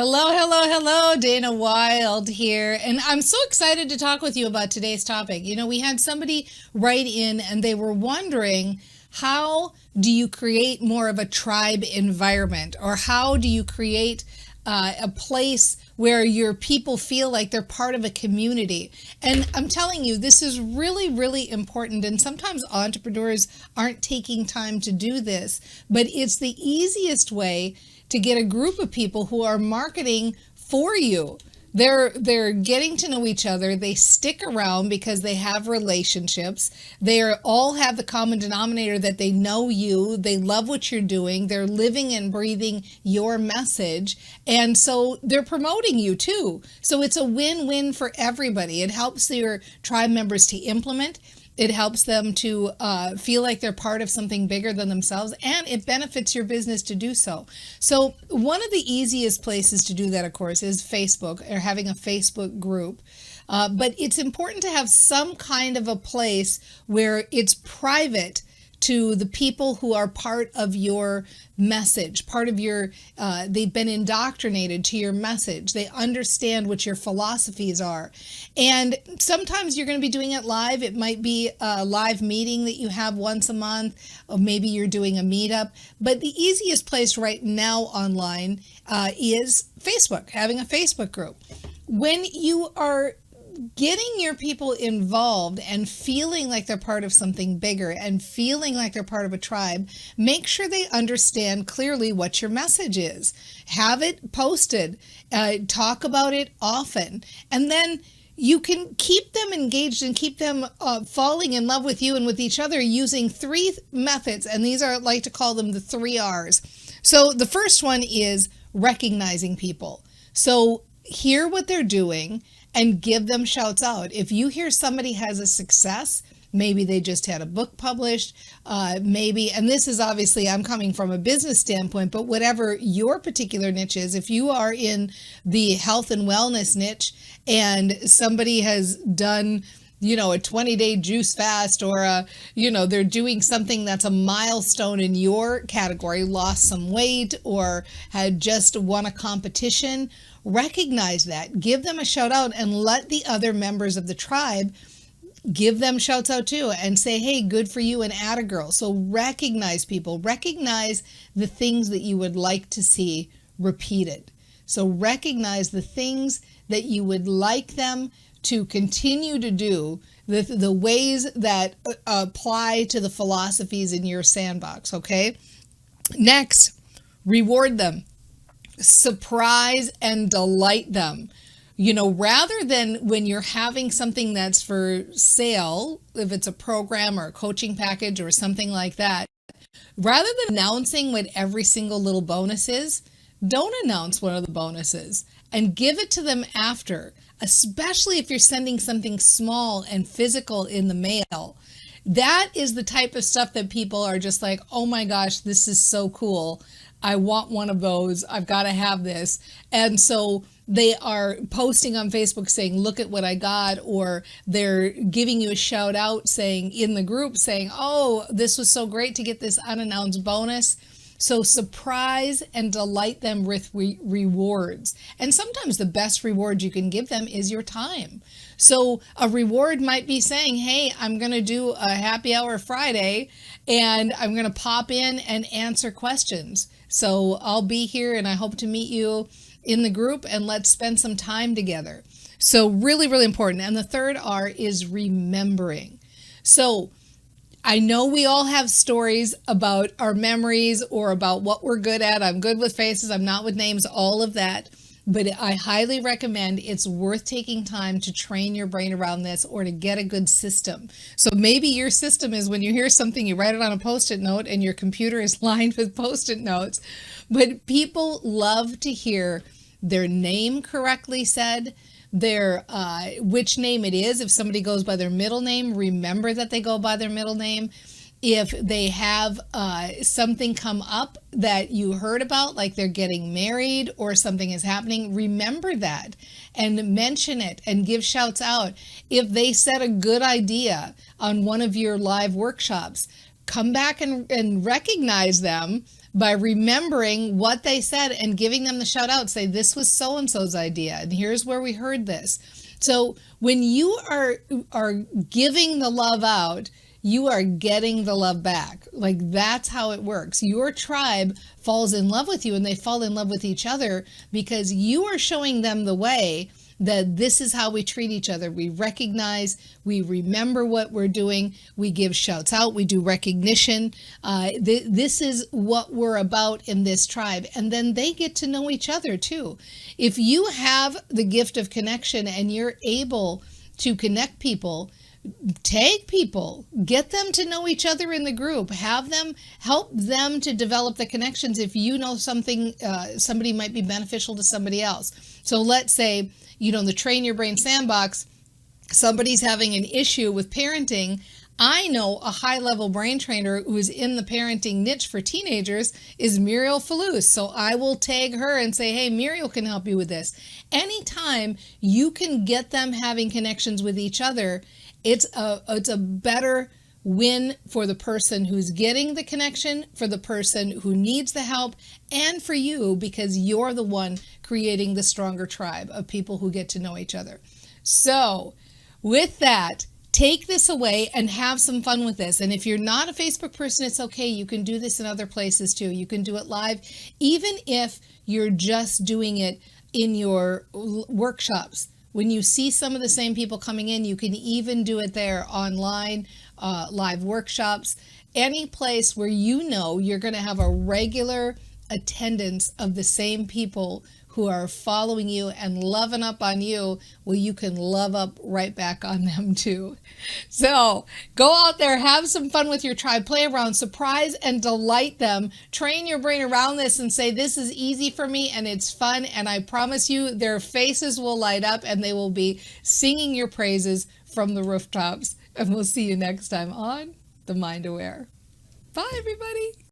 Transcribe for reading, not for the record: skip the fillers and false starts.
Hello, hello, hello. Dana Wilde here. And I'm so excited to talk with you about today's topic. We had somebody write in and they were wondering, how do you create more of a tribe environment? Or how do you create a place where your people feel like they're part of a community? And I'm telling you, this is really, really important. And sometimes entrepreneurs aren't taking time to do this, but it's the easiest way to get a group of people who are marketing for you. They're getting to know each other. They stick around because they have relationships. They all have the common denominator that they know you. They love what you're doing. They're living and breathing your message. And so they're promoting you too. So it's a win-win for everybody. It helps your tribe members to implement. It helps them to feel like they're part of something bigger than themselves, and it benefits your business to do so. So one of the easiest places to do that, of course, is Facebook, or having a Facebook group. But it's important to have some kind of a place where it's private to the people who are part of your message, they've been indoctrinated to your message. They understand what your philosophies are. And sometimes you're going to be doing it live. It might be a live meeting that you have once a month, or maybe you're doing a meetup. But the easiest place right now online is Facebook, having a Facebook group. When you are getting your people involved and feeling like they're part of something bigger and feeling like they're part of a tribe, make sure they understand clearly what your message is. Have it posted, talk about it often, and then you can keep them engaged and keep them falling in love with you and with each other using 3 methods. And these are, I like to call them the 3 R's. So the first one is recognizing people. So hear what they're doing and give them shouts out. If you hear somebody has a success, maybe they just had a book published, maybe, and this is obviously, I'm coming from a business standpoint, but whatever your particular niche is, if you are in the health and wellness niche and somebody has done a 20-day juice fast, or they're doing something that's a milestone in your category, lost some weight or had just won a competition, recognize that, give them a shout out, and let the other members of the tribe give them shouts out too and say, hey, good for you, and add a girl. So recognize people, recognize the things that you would like to see repeated. So recognize the things that you would like them to continue to do, the ways that apply to the philosophies in your sandbox, okay? Next, reward them. Surprise and delight them. Rather than when you're having something that's for sale, if it's a program or a coaching package or something like that, rather than announcing what every single little bonus is, don't announce one of the bonuses and give it to them after, especially if you're sending something small and physical in the mail. That is the type of stuff that people are just like, oh my gosh, this is so cool. I want one of those. I've got to have this. And so they are posting on Facebook saying, look at what I got, or they're giving you a shout out saying in the group saying, oh, this was so great to get this unannounced bonus. So surprise and delight them with rewards. And sometimes the best reward you can give them is your time. So a reward might be saying, hey, I'm going to do a happy hour Friday and I'm going to pop in and answer questions. So I'll be here and I hope to meet you in the group and let's spend some time together. So really, really important. And the 3rd R is remembering. So I know we all have stories about our memories or about what we're good at. I'm good with faces, I'm not with names, all of that. But I highly recommend, it's worth taking time to train your brain around this or to get a good system. So maybe your system is when you hear something, you write it on a Post-it note and your computer is lined with Post-it notes. But people love to hear their name correctly said, their which name it is. If somebody goes by their middle name, remember that they go by their middle name. If they have something come up that you heard about, like they're getting married or something is happening, remember that and mention it and give shouts out. If they said a good idea on one of your live workshops, come back and recognize them by remembering what they said and giving them the shout out. Say, this was so-and-so's idea, and here's where we heard this. So when you are giving the love out, you are getting the love back. Like, that's how it works. Your tribe falls in love with you, and they fall in love with each other because you are showing them the way that this is how we treat each other. We recognize, we remember what we're doing, we give shouts out, we do recognition. This is what we're about in this tribe. And then they get to know each other too. If you have the gift of connection and you're able to connect people, take people, get them to know each other in the group, have them help them to develop the connections. If you know something, somebody might be beneficial to somebody else. So let's say, in the Train Your Brain Sandbox, somebody's having an issue with parenting. I know a high-level brain trainer who is in the parenting niche for teenagers is Muriel Falus. So I will tag her and say, hey, Muriel can help you with this. Anytime you can get them having connections with each other, it's a better win for the person who's getting the connection, for the person who needs the help, and for you, because you're the one creating the stronger tribe of people who get to know each other. So with that, take this away and have some fun with this. And if you're not a Facebook person, it's okay. You can do this in other places too. You can do it live, even if you're just doing it in your workshops. When you see some of the same people coming in, you can even do it there online, live workshops, any place where you're going to have a regular attendance of the same people who are following you and loving up on you. Well, you can love up right back on them too. So go out there, have some fun with your tribe, play around, surprise and delight them, train your brain around this and say, this is easy for me and it's fun. And I promise you their faces will light up and they will be singing your praises from the rooftops. And we'll see you next time on The Mind Aware. Bye, everybody.